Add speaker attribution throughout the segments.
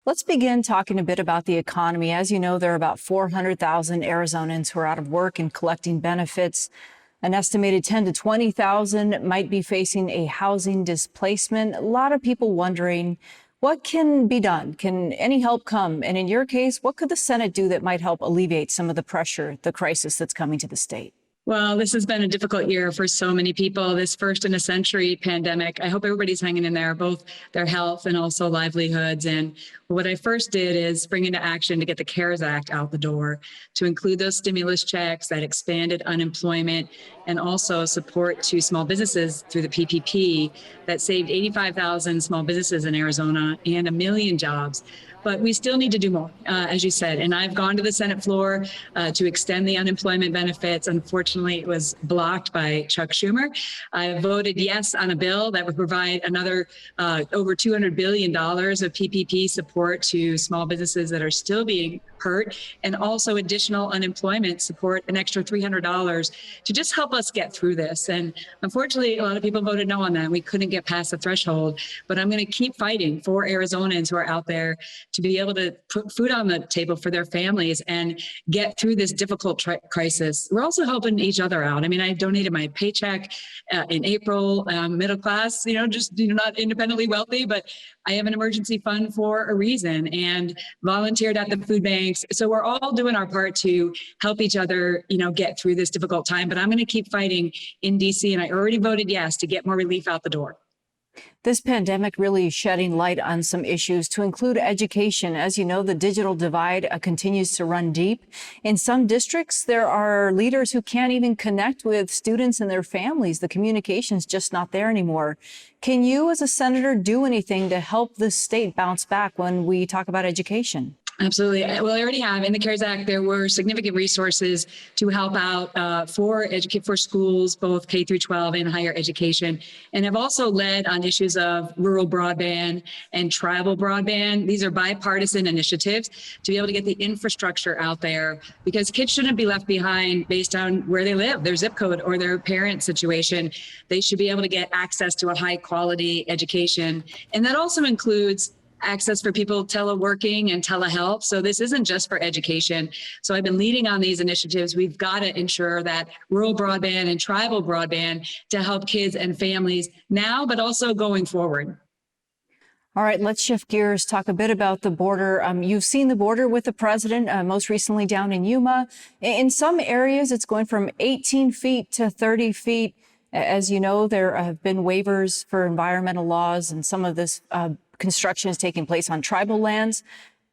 Speaker 1: Let's begin talking a bit about the economy. As you know, there are about 400,000 Arizonans who are out of work and collecting benefits. An estimated 10 to 20,000 might be facing a housing displacement. A lot of people wondering what can be done? Can any help come? And in your case, what could the Senate do that might help alleviate some of the pressure, the crisis that's coming to the state?
Speaker 2: Well, this has been a difficult year for so many people, this first in a century pandemic. I hope everybody's hanging in there, both their health and also livelihoods. And what I first did is bring into action to get the CARES Act out the door, to include those stimulus checks that expanded unemployment and also support to small businesses through the PPP that saved 85,000 small businesses in Arizona and 1 million jobs. But we still need to do more, as you said. And I've gone to the Senate floor to extend the unemployment benefits. Unfortunately, it was blocked by Chuck Schumer. I voted yes on a bill that would provide another over $200 billion of PPP support to small businesses that are still being hurt, and also additional unemployment support, an extra $300 to just help us get through this. And unfortunately, a lot of people voted no on that. We couldn't get past the threshold, but I'm going to keep fighting for Arizonans who are out there to be able to put food on the table for their families and get through this difficult crisis. We're also helping each other out. I mean, I donated my paycheck in April, middle class, not independently wealthy, but I have an emergency fund for a reason, and volunteered at the food banks. So we're all doing our part to help each other, get through this difficult time. But I'm going to keep fighting in DC, and I already voted yes to get more relief out the door.
Speaker 1: This pandemic really shedding light on some issues, to include education. As you know, the digital divide continues to run deep. In some districts, there are leaders who can't even connect with students and their families. The communication's just not there anymore. Can you, as a senator, do anything to help the state bounce back when we talk about education?
Speaker 2: Absolutely. Well, I already have. In the CARES Act, there were significant resources to help out for schools, both K through 12 and higher education. And I've also led on issues of rural broadband and tribal broadband. These are bipartisan initiatives to be able to get the infrastructure out there, because kids shouldn't be left behind based on where they live, their zip code, or their parent situation. They should be able to get access to a high quality education. And that also includes access for people teleworking and telehealth. So this isn't just for education. So I've been leading on these initiatives. We've got to ensure that rural broadband and tribal broadband to help kids and families now, but also going forward.
Speaker 1: All right, let's shift gears, talk a bit about the border. You've seen the border with the president, most recently down in Yuma. In some areas, it's going from 18 feet to 30 feet. As you know, there have been waivers for environmental laws, and some of this construction is taking place on tribal lands.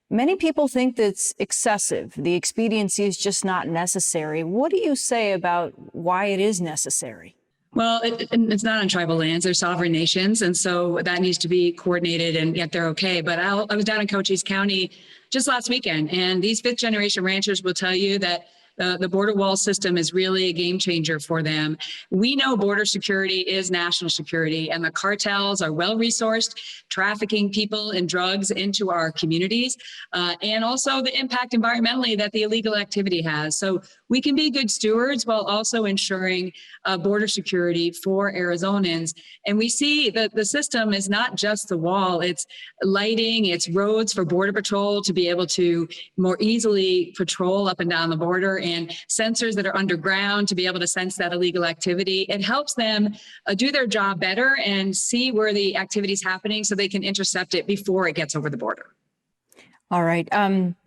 Speaker 1: Many people think that's excessive. The expediency is just not necessary. What do you say about why it is necessary?
Speaker 2: Well, it's not on tribal lands. They're sovereign nations. And so that needs to be coordinated, and yet they're okay. But I was down in Cochise County just last weekend, and these fifth generation ranchers will tell you that the border wall system is really a game changer for them. We know border security is national security, and the cartels are well resourced, trafficking people and drugs into our communities, and also the impact environmentally that the illegal activity has. So we can be good stewards while also ensuring border security for Arizonans. And we see that the system is not just the wall, it's lighting, it's roads for Border Patrol to be able to more easily patrol up and down the border, and sensors that are underground to be able to sense that illegal activity. It helps them do their job better and see where the activity is happening so they can intercept it before it gets over the border.
Speaker 1: All right.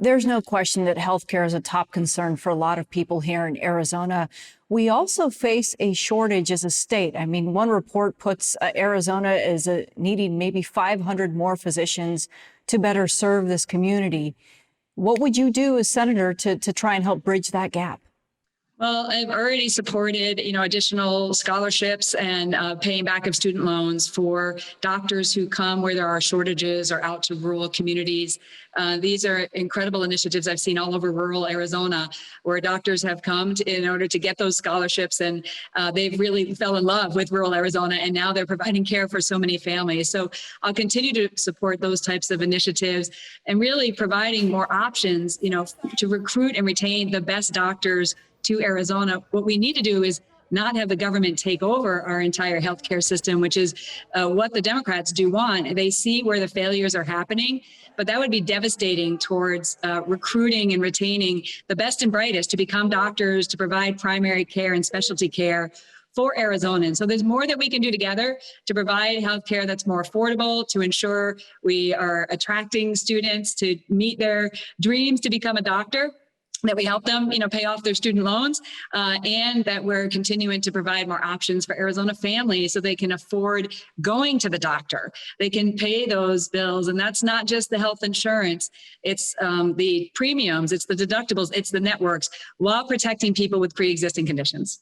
Speaker 1: There's no question that healthcare is a top concern for a lot of people here in Arizona. We also face a shortage as a state. I mean, one report puts Arizona as needing maybe 500 more physicians to better serve this community. What would you do as senator to try and help bridge that gap?
Speaker 2: Well, I've already supported, additional scholarships and paying back of student loans for doctors who come where there are shortages or out to rural communities. These are incredible initiatives I've seen all over rural Arizona, where doctors have come in order to get those scholarships, and they've really fell in love with rural Arizona, and now they're providing care for so many families. So I'll continue to support those types of initiatives and really providing more options, to recruit and retain the best doctors to Arizona. What we need to do is not have the government take over our entire healthcare system, which is what the Democrats do want. They see where the failures are happening, but that would be devastating towards recruiting and retaining the best and brightest to become doctors, to provide primary care and specialty care for Arizonans. So there's more that we can do together to provide healthcare that's more affordable, to ensure we are attracting students to meet their dreams to become a doctor, that we help them, pay off their student loans, and that we're continuing to provide more options for Arizona families so they can afford going to the doctor. They can pay those bills, and that's not just the health insurance. It's the premiums, it's the deductibles, it's the networks, while protecting people with pre-existing conditions.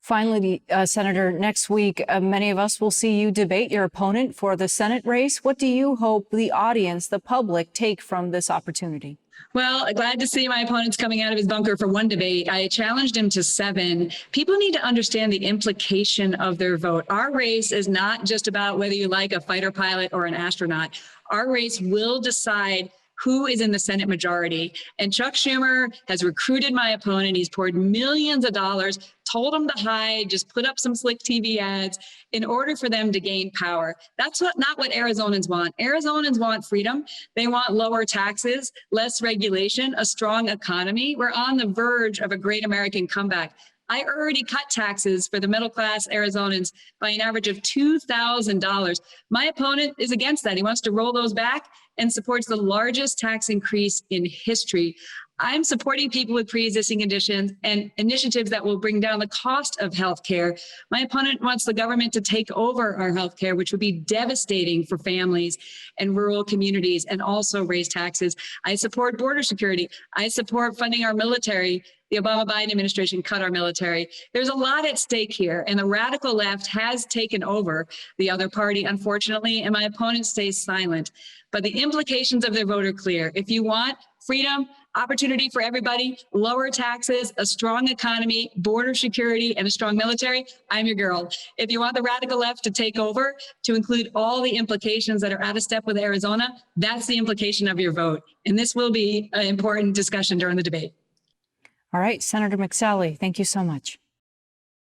Speaker 1: Finally, Senator, next week, many of us will see you debate your opponent for the Senate race. What do you hope the audience, the public, take from this opportunity?
Speaker 2: Well, glad to see my opponent's coming out of his bunker for one debate. I challenged him to 7. People need to understand the implication of their vote. Our race is not just about whether you like a fighter pilot or an astronaut. Our race will decide who is in the Senate majority. And Chuck Schumer has recruited my opponent. He's poured millions of dollars, told him to hide, just put up some slick TV ads in order for them to gain power. That's not what Arizonans want. Arizonans want freedom. They want lower taxes, less regulation, a strong economy. We're on the verge of a great American comeback. I already cut taxes for the middle-class Arizonans by an average of $2,000. My opponent is against that. He wants to roll those back and supports the largest tax increase in history. I'm supporting people with pre-existing conditions and initiatives that will bring down the cost of health care. My opponent wants the government to take over our health care, which would be devastating for families and rural communities, and also raise taxes. I support border security. I support funding our military. The Obama-Biden administration cut our military. There's a lot at stake here, and the radical left has taken over the other party, unfortunately, and my opponent stays silent. But the implications of their vote are clear. If you want freedom, opportunity for everybody, lower taxes, a strong economy, border security, and a strong military, I'm your girl. If you want the radical left to take over, to include all the implications that are out of step with Arizona, that's the implication of your vote. And this will be an important discussion during the debate.
Speaker 1: All right, Senator McSally, thank you so much.